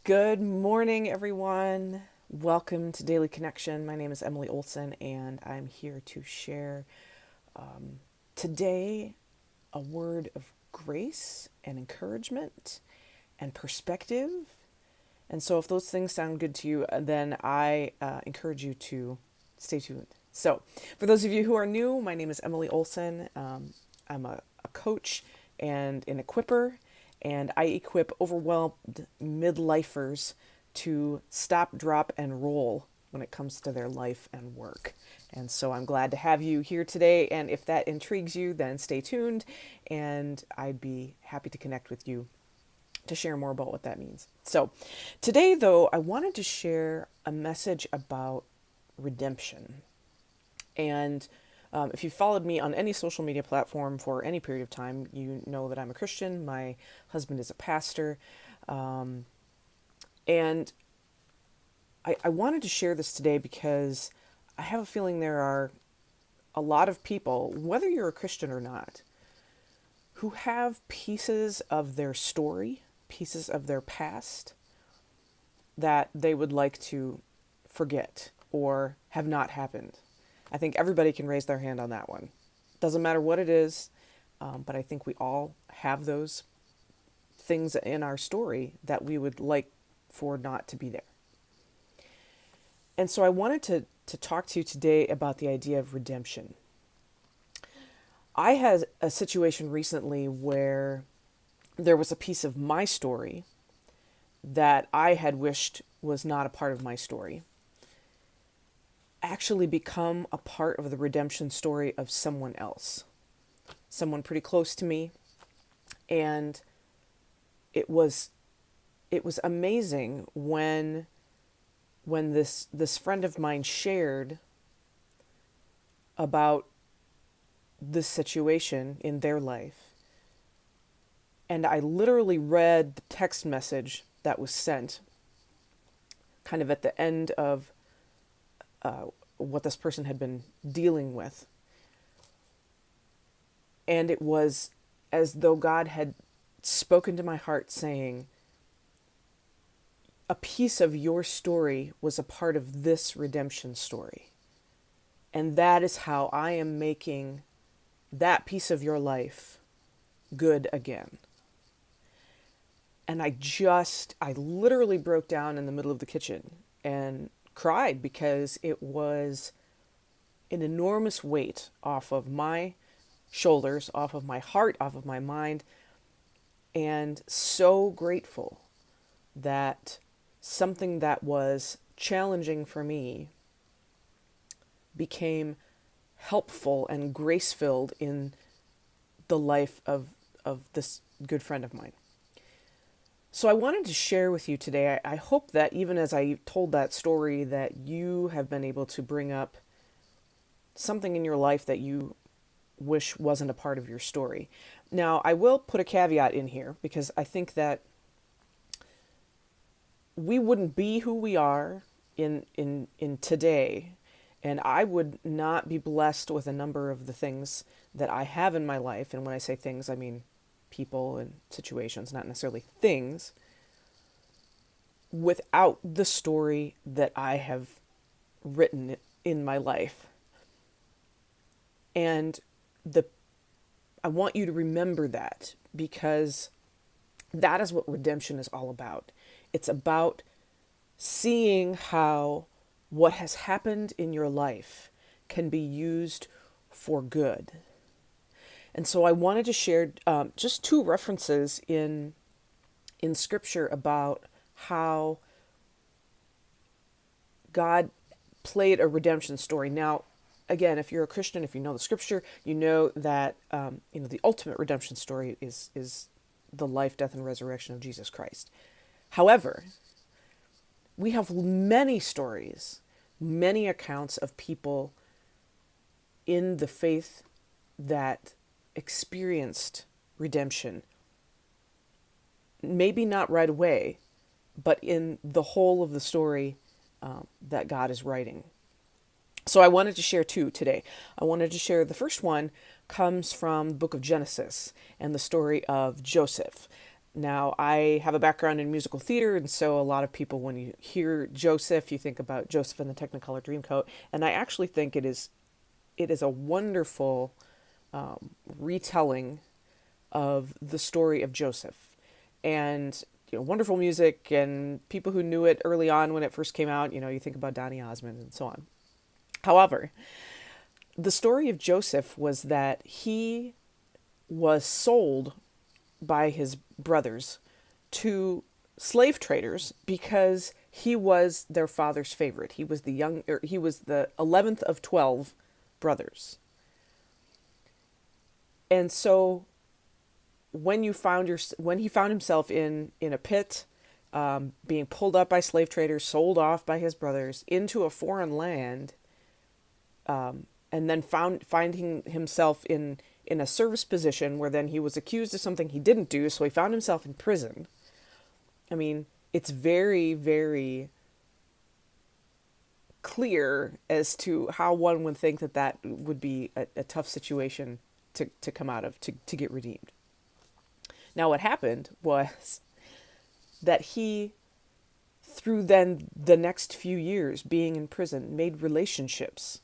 Good morning, everyone. Welcome to Daily Connection. My name is Emily Olson, and I'm here to share today a word of grace and encouragement and perspective. And so, if those things sound good to you, then I encourage you to stay tuned. So, for those of you who are new, my name is Emily Olson. I'm a coach and an equipper, and I equip overwhelmed midlifers to stop, drop, and roll when it comes to their life and work. And so I'm glad to have you here today. And if that intrigues you, then stay tuned, and I'd be happy to connect with you to share more about what that means. So, today, though, I wanted to share a message about redemption. And if you followed me on any social media platform for any period of time, you know that I'm a Christian. My husband is a pastor. And I wanted to share this today because I have a feeling there are a lot of people, whether you're a Christian or not, who have pieces of their story, pieces of their past that they would like to forget or have not happened. I think everybody can raise their hand on that one. Doesn't matter what it is, but I think we all have those things in our story that we would like for not to be there. And so I wanted to talk to you today about the idea of redemption. I had a situation recently where there was a piece of my story that I had wished was not a part of my story actually become a part of the redemption story of someone else, someone pretty close to me. And it was amazing when this friend of mine shared about this situation in their life. And I literally read the text message that was sent kind of at the end of what this person had been dealing with. And it was as though God had spoken to my heart saying, a piece of your story was a part of this redemption story. And that is how I am making that piece of your life good again. And I literally broke down in the middle of the kitchen and cried because it was an enormous weight off of my shoulders, off of my heart, off of my mind, and so grateful that something that was challenging for me became helpful and grace-filled in the life of this good friend of mine. So I wanted to share with you today, I hope that even as I told that story, that you have been able to bring up something in your life that you wish wasn't a part of your story. Now, I will put a caveat in here because I think that we wouldn't be who we are in today, and I would not be blessed with a number of the things that I have in my life. And when I say things, I mean people and situations, not necessarily things, without the story that I have written in my life. And I want you to remember that, because that is what redemption is all about. It's about seeing how what has happened in your life can be used for good. And so I wanted to share just two references in Scripture about how God played a redemption story. Now, again, if you're a Christian, if you know the Scripture, you know that the ultimate redemption story is the life, death, and resurrection of Jesus Christ. However, we have many stories, many accounts of people in the faith that experienced redemption. Maybe not right away, but in the whole of the story that God is writing. So I wanted to share two today. I wanted to share the first one comes from the book of Genesis and the story of Joseph. Now, I have a background in musical theater, and so a lot of people, when you hear Joseph, you think about Joseph and the Technicolor Dreamcoat, and I actually think it is a wonderful retelling of the story of Joseph, and wonderful music and people who knew it early on when it first came out. You think about Donny Osmond and so on. However, the story of Joseph was that he was sold by his brothers to slave traders because he was their father's favorite. He was the 11th of 12 brothers. And so when he found himself in a pit, being pulled up by slave traders, sold off by his brothers into a foreign land, and then finding himself in a service position where then he was accused of something he didn't do, so he found himself in prison. I mean, it's very, very clear as to how one would think that would be a tough situation to come out of, to get redeemed. Now, what happened was that he, through then the next few years being in prison, made relationships,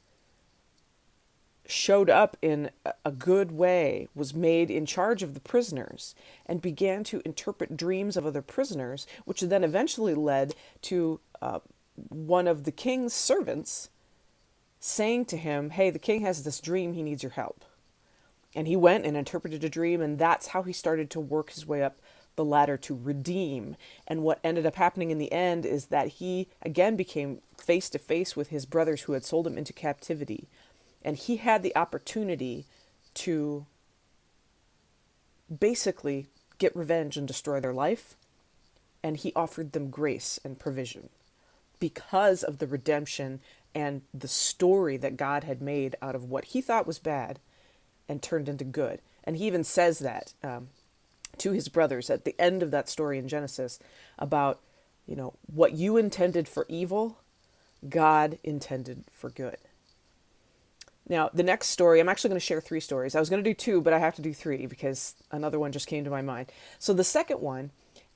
showed up in a good way, was made in charge of the prisoners, and began to interpret dreams of other prisoners, which then eventually led to one of the king's servants saying to him, "Hey, the king has this dream, he needs your help." And he went and interpreted a dream, and that's how he started to work his way up the ladder to redeem. And what ended up happening in the end is that he again became face to face with his brothers who had sold him into captivity. And he had the opportunity to basically get revenge and destroy their life. And he offered them grace and provision because of the redemption and the story that God had made out of what he thought was bad and turned into good. And he even says that to his brothers at the end of that story in Genesis about, what you intended for evil, God intended for good. Now, the next story, I'm actually going to share 3 stories. I was going to do 2, but I have to do 3 because another one just came to my mind. So the second one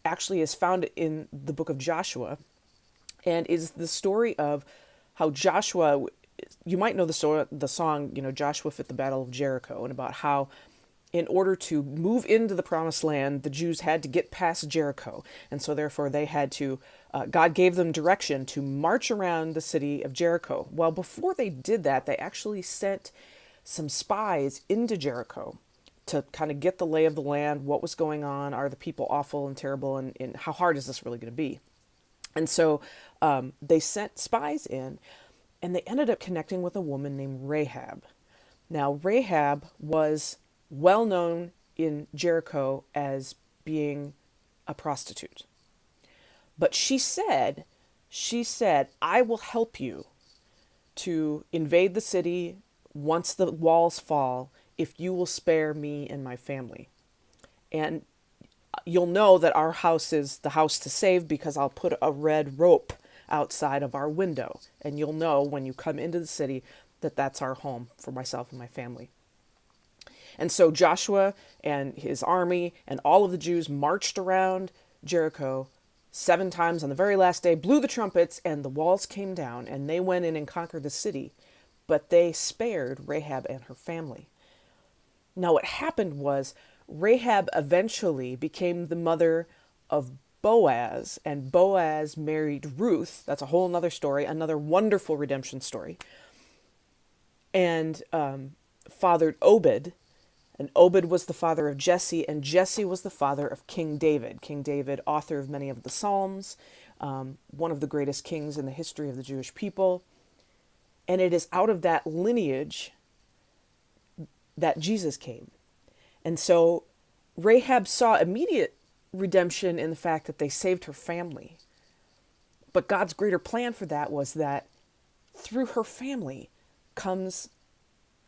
actually is found in the book of Joshua, and is the story of how Joshua, you might know the song, Joshua fit the Battle of Jericho, and about how in order to move into the promised land, the Jews had to get past Jericho. And so therefore they had to, God gave them direction to march around the city of Jericho. Well, before they did that, they actually sent some spies into Jericho to kind of get the lay of the land, what was going on, are the people awful and terrible, and how hard is this really going to be? And so they sent spies in, and they ended up connecting with a woman named Rahab. Now, Rahab was well known in Jericho as being a prostitute. But she said, I will help you to invade the city once the walls fall if you will spare me and my family. And you'll know that our house is the house to save because I'll put a red rope outside of our window. And you'll know when you come into the city that that's our home for myself and my family. And so Joshua and his army and all of the Jews marched around Jericho 7 times on the very last day, blew the trumpets, and the walls came down, and they went in and conquered the city. But they spared Rahab and her family. Now what happened was Rahab eventually became the mother of Boaz, and Boaz married Ruth. That's a whole other story, another wonderful redemption story. And fathered Obed. And Obed was the father of Jesse, and Jesse was the father of King David. King David, author of many of the Psalms, one of the greatest kings in the history of the Jewish people. And it is out of that lineage that Jesus came. And so Rahab saw immediate redemption in the fact that they saved her family. But God's greater plan for that was that through her family comes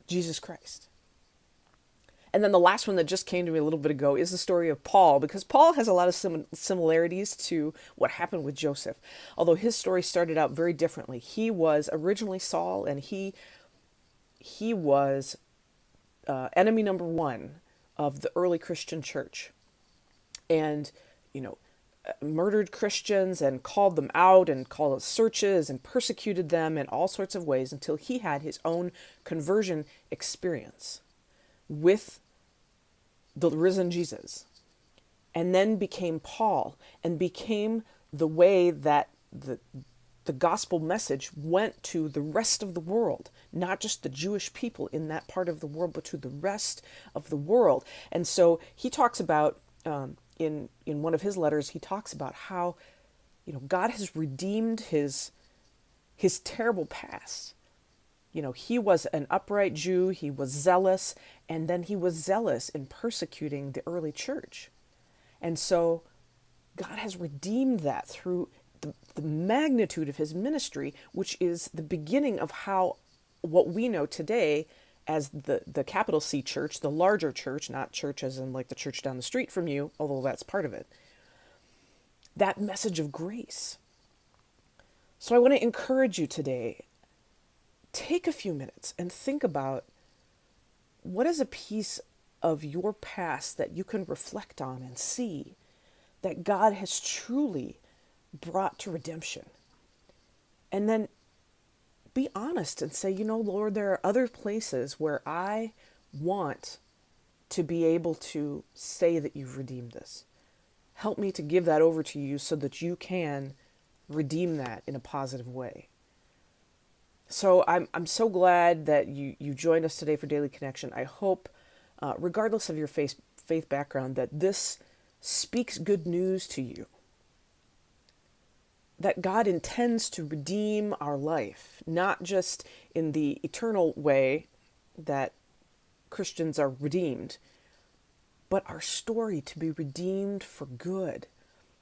Jesus Christ. And then the last one that just came to me a little bit ago is the story of Paul, because Paul has a lot of similarities to what happened with Joseph. Although his story started out very differently. He was originally Saul, and he was enemy number 1 of the early Christian church. and, you know, murdered Christians and called them out and called searches and persecuted them in all sorts of ways until he had his own conversion experience with the risen Jesus, and then became Paul and became the way that the gospel message went to the rest of the world, not just the Jewish people in that part of the world, but to the rest of the world. And so he talks about, in one of his letters, he talks about how, God has redeemed his terrible past. He was an upright Jew, he was zealous, and then he was zealous in persecuting the early church. And so God has redeemed that through the magnitude of his ministry, which is the beginning of how what we know today as the capital C church, the larger church, not church as in like the church down the street from you, although that's part of it, that message of grace. So I want to encourage you today, take a few minutes and think about what is a piece of your past that you can reflect on and see that God has truly brought to redemption. And then be honest and say, Lord, there are other places where I want to be able to say that you've redeemed this. Help me to give that over to you so that you can redeem that in a positive way. So I'm so glad that you joined us today for Daily Connection. I hope, regardless of your faith background, that this speaks good news to you. That God intends to redeem our life, not just in the eternal way that Christians are redeemed, but our story to be redeemed for good.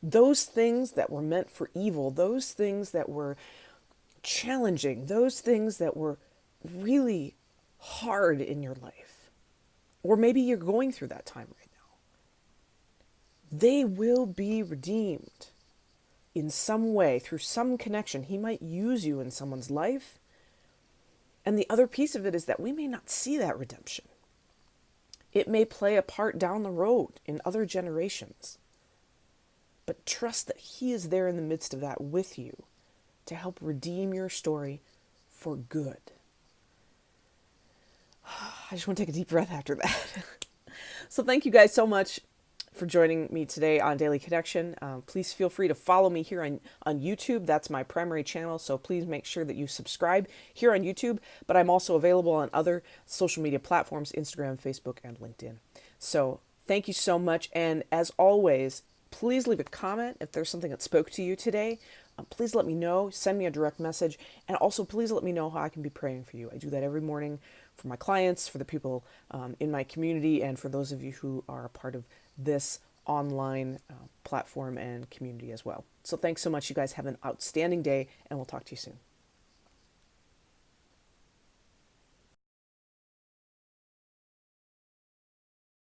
Those things that were meant for evil, those things that were challenging, those things that were really hard in your life, or maybe you're going through that time right now, they will be redeemed in some way, through some connection. He might use you in someone's life. And the other piece of it is that we may not see that redemption. It may play a part down the road in other generations. But trust that He is there in the midst of that with you to help redeem your story for good. I just want to take a deep breath after that. So thank you guys so much for joining me today on Daily Connection. Please feel free to follow me here on YouTube. That's my primary channel, so please make sure that you subscribe here on YouTube. But I'm also available on other social media platforms, Instagram, Facebook, and LinkedIn. So thank you so much. And as always, please leave a comment if there's something that spoke to you today. Please let me know. Send me a direct message. And also, please let me know how I can be praying for you. I do that every morning for my clients, for the people in my community, and for those of you who are a part of this online platform and community as well. So thanks so much. You guys have an outstanding day, and we'll talk to you soon.